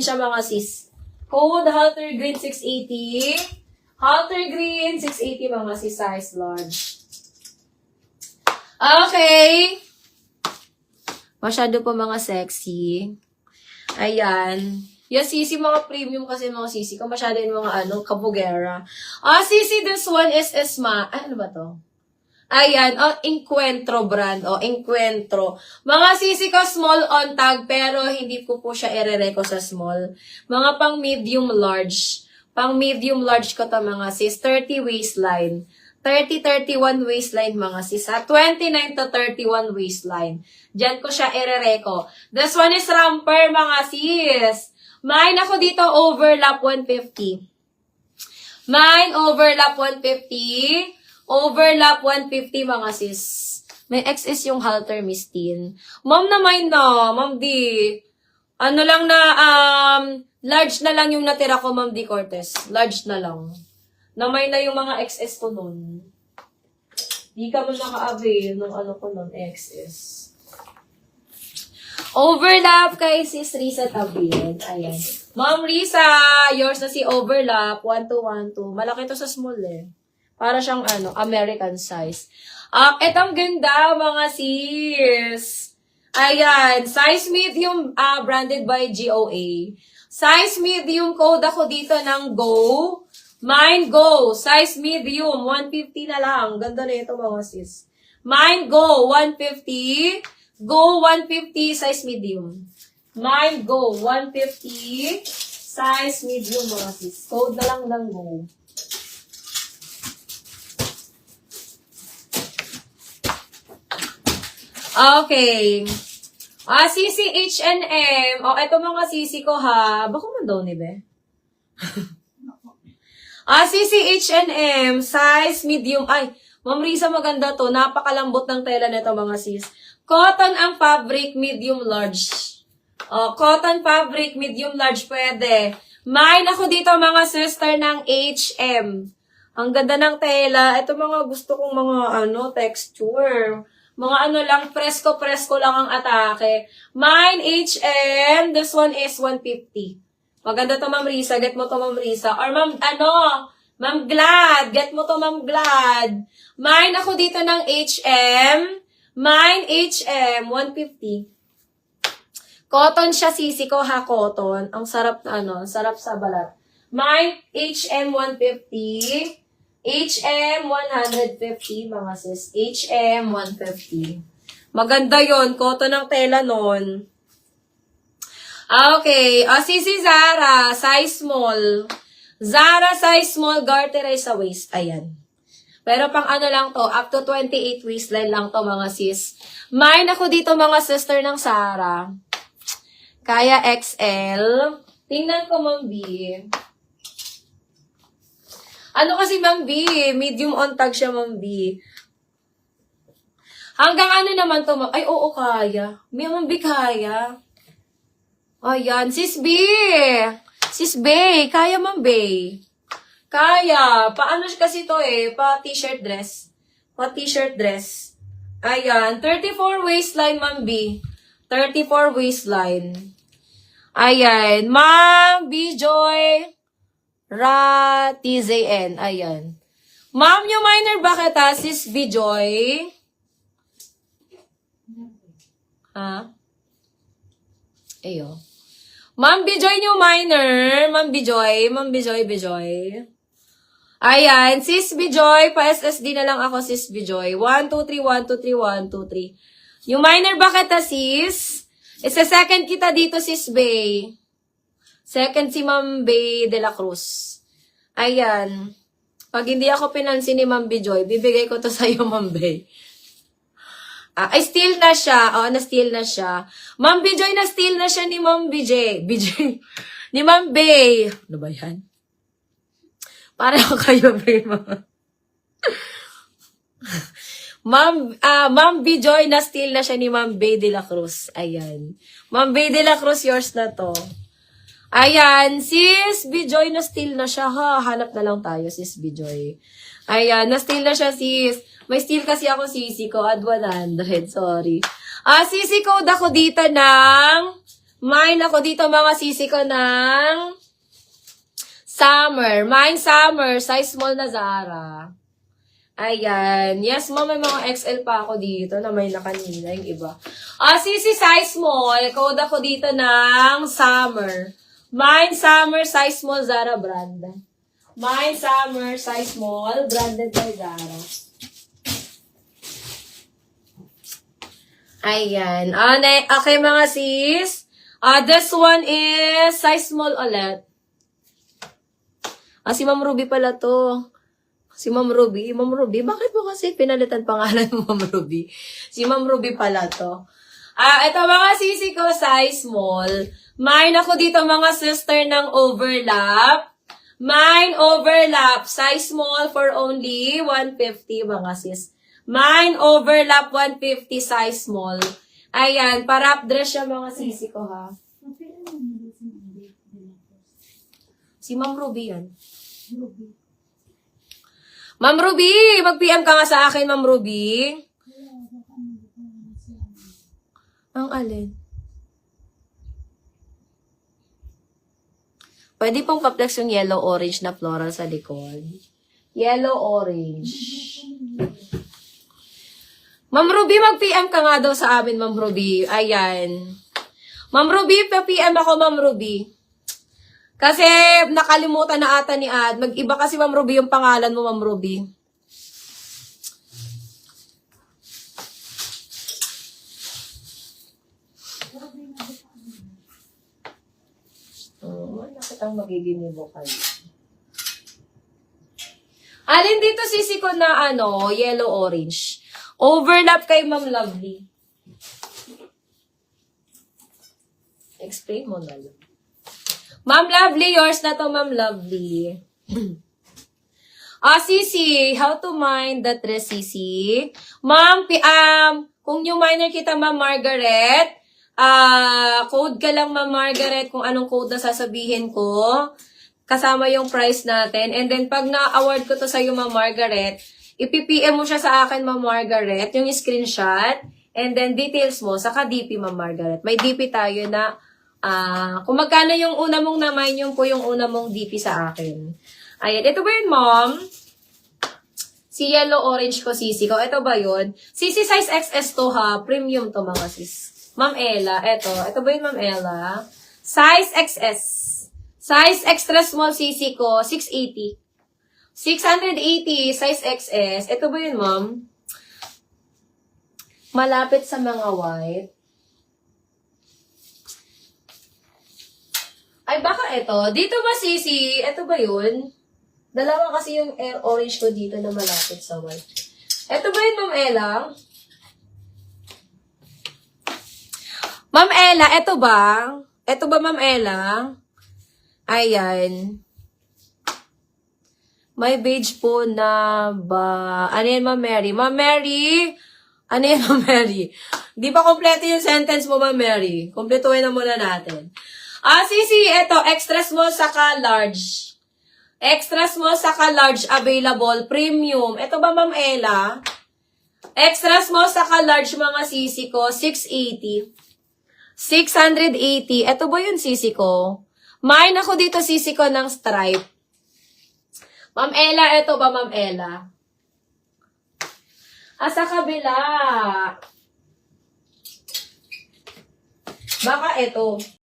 siya mga sis. Code Halter Green 680. Halter Green 680 mga sis, size large. Okay. Masyado po mga sexy. Ayan. Yung sisi, mga premium kasi mga sisi. Kung masyado yung mga kabugera. Sisi, this one is Esma. Ano ba to? Ayan. Encuentro brand. Encuentro. Mga sisi ko, small on tag, pero hindi ko po siya irereko sa small. Mga pang medium large. Pang medium large ko to mga sis. 30 waistline. 30-31 waistline mga sis ha. 29 to 31 waistline. Diyan ko siya irereko. This one is romper mga sis. Mine ako dito overlap 150. Mine overlap 150. Overlap 150 mga sis. May XS yung halter mistin. Ma'am na mine na. Ma'am D. Ano lang na, large na lang yung natira ko, Ma'am D. Cortez. Large na lang. Namay na yung mga XS ko nun. Di ka mo naka-avail ng ko nun, XS. Overlap kay sis Risa Tabid. Ayan. Ma'am Risa, yours na si overlap. 1212. Malaki to sa small eh. Para siyang American size. Etong ganda mga sis. Ayan. Size medium branded by GOA. Size medium code ako dito ng Go. Mine Go. Size medium. 150 na lang. Ganda na ito mga sis. Mine Go. 150. Go 150, size medium. Mine Go 150, size medium mga sis. Code na lang ng Go. Okay. Sisi H&M. Eto mga sisi ko ha. Baka man daw ni be. Sisi H&M, size medium. Ay, Ma'am Risa, maganda to. Napakalambot ng tela nito mga sis. Cotton ang fabric, medium large. Cotton fabric, medium large, pwede. Mine ako dito mga sister ng H&M. Ang ganda ng tela. Ito mga gusto kong mga texture. Mga lang, presko-presko lang ang atake. Mine H&M, this one is 150. Maganda to Ma'am Risa, get mo to Ma'am Risa. Or Ma'am Glad, get mo to Ma'am Glad. Mine ako dito ng H&M. Mine H&M 150. Cotton siya sisi ko ha, cotton. Ang sarap na sarap sa balat. Mine H&M 150. H&M 150 mga sis. H&M 150. Maganda yon, cotton ang tela nun. Okay, sisi Zara, size small. Zara size small, garterize sa waist. Ayan. Pero pang lang to, up to 28 waistline lang to mga sis. Mine ako dito mga sister ng Zara. Kaya XL. Tingnan ko Ma'am B. Kasi Ma'am B? Medium on tag siya Ma'am B. Hanggang naman to Ma'am? Ay oo kaya. Ma'am B kaya. Ayan. Sis B. Sis B. Kaya Ma'am B. Kaya, paano kasi to pa t-shirt dress. Pa t-shirt dress. Ayan, 34 waistline, Ma'am B. 34 waistline. Ayan, Ma'am B. Joy TZN. Ayan. Ma'am, yung minor bakit sis B. Joy? Ayo. Ma'am B. Joy yung minor. Ma'am B. Joy. Ma'am B. Joy, B. Joy. Ayan, sis Bijoy, pa-SSD na lang ako, sis Bijoy. 1, 2, 3, 1, 2, 3, 1, 2, 3. Yung minor bakit sis? Isa-second kita dito, sis Bay. Second si Ma'am Bay de la Cruz. Ayan. Pag hindi ako pinansin ni Ma'am Bijoy, bibigay ko to sa'yo, Ma'am Bay. Ay, steal na siya. Na-steal na siya. Ma'am Bijoy, na-steal na siya ni Ma'am Bijay. Ni Ma'am Bay. Ano ba yan? Pareho kayo, babe. Ma'am Bijoy, na-steal na siya ni Ma'am Bay de la Cruz. Ayan. Ma'am Bay de la Cruz, yours na to. Ayan, sis Bijoy, na-steal na siya. Hanap na lang tayo, sis Bijoy. Ayan, na-steal na siya, sis. May steal kasi ako, sisi ko. Add 100, sorry. Sisi code ako dito ng Mine ako dito mga sisi ko ng summer. Mine summer, size small na Zara. Ayan. Yes, ma'am, may mga XL pa ako dito na may na kanina, yung iba. Sisi, size small. Code ako dito ng summer. Mine summer, size small, Zara brand. Mine summer, size small, branded by Zara. Ayan. Okay, mga sis. This one is size small ulit. Si Ma'am Ruby pala to. Si Ma'am Ruby. Ma'am Ruby, bakit mo kasi pinalitan pangalan mo, Ma'am Ruby? Si Ma'am Ruby pala to. Ito mga sisi ko, size small. Mine ako dito mga sister ng overlap. Mine overlap, size small for only 150 mga sis. Mine overlap 150, size small. Ayan, para dress siya mga sisi ko ha. Si Ma'am Ruby yan. Ma'am Ruby, mag-PM ka nga sa akin, Ma'am Ruby. Ang alin? Pwede pong pa-flex yung yellow-orange na floral sa likod. Yellow-orange. Ma'am Ruby, mag-PM ka nga daw sa amin, Ma'am Ruby. Ayan. Ma'am Ruby, pa-PM ako, Ma'am Ruby. Kasi nakalimutan na ata ni Ad. Mag-iba kasi, Ma'am Ruby, yung pangalan mo, Ma'am Ruby. Bakit ang magiginibo kayo? Alin dito sisi ko na yellow-orange. Overlap kay Ma'am Lovely. Explain mo na lang. Ma'am Lovely, yours na to, Ma'am Lovely. Sisi, how to mine that dress, Sisi? Ma'am, kung yung miner kita, Ma'am Margaret, code ka lang, Ma'am Margaret, kung anong code na sasabihin ko. Kasama yung price natin. And then, pag na-award ko to sa'yo, Ma'am Margaret, ipipm mo siya sa akin, Ma'am Margaret, yung screenshot, and then details mo, saka DP, Ma'am Margaret. May DP tayo na, kung magkano yung una mong naman, yun po yung una mong DP sa akin. Ayan, ito ba yun, Ma'am? Si yellow-orange ko, sisi ko. Ito ba yun? Sisi size XS to ha, premium to mga sis. Ma'am Ella, ito ba yun, Ma'am Ella? Size XS. Size extra small sisi ko, 680. 680, size XS. Ito ba yun, Ma'am? Malapit sa mga white. Ay, baka ito. Dito ba, sisi? Ito ba yun? Dalawa kasi yung orange ko dito na malapit sa white. Ito ba yun, Ma'am Ella? Ma'am Ella, ito ba? Ito ba, Ma'am Ella? Ayan. May beige po na ba? Ano yan, Ma'am Mary? Ma'am Mary? Ano yan, Ma'am Mary? Di ba kompleto yung sentence mo, Ma'am Mary? Kompletuhin na muna natin. Sisi, ito, extra small saka large. Extra small saka large available, premium. Ito ba, Ma'am Ella? Extra small saka large mga sisi ko, 680. 680. Ito ba yun, sisi ko? Mine ako dito, sisi ko, ng stripe. Ma'am Ella, ito ba, Ma'am Ella? Sa kabila. Baka ito.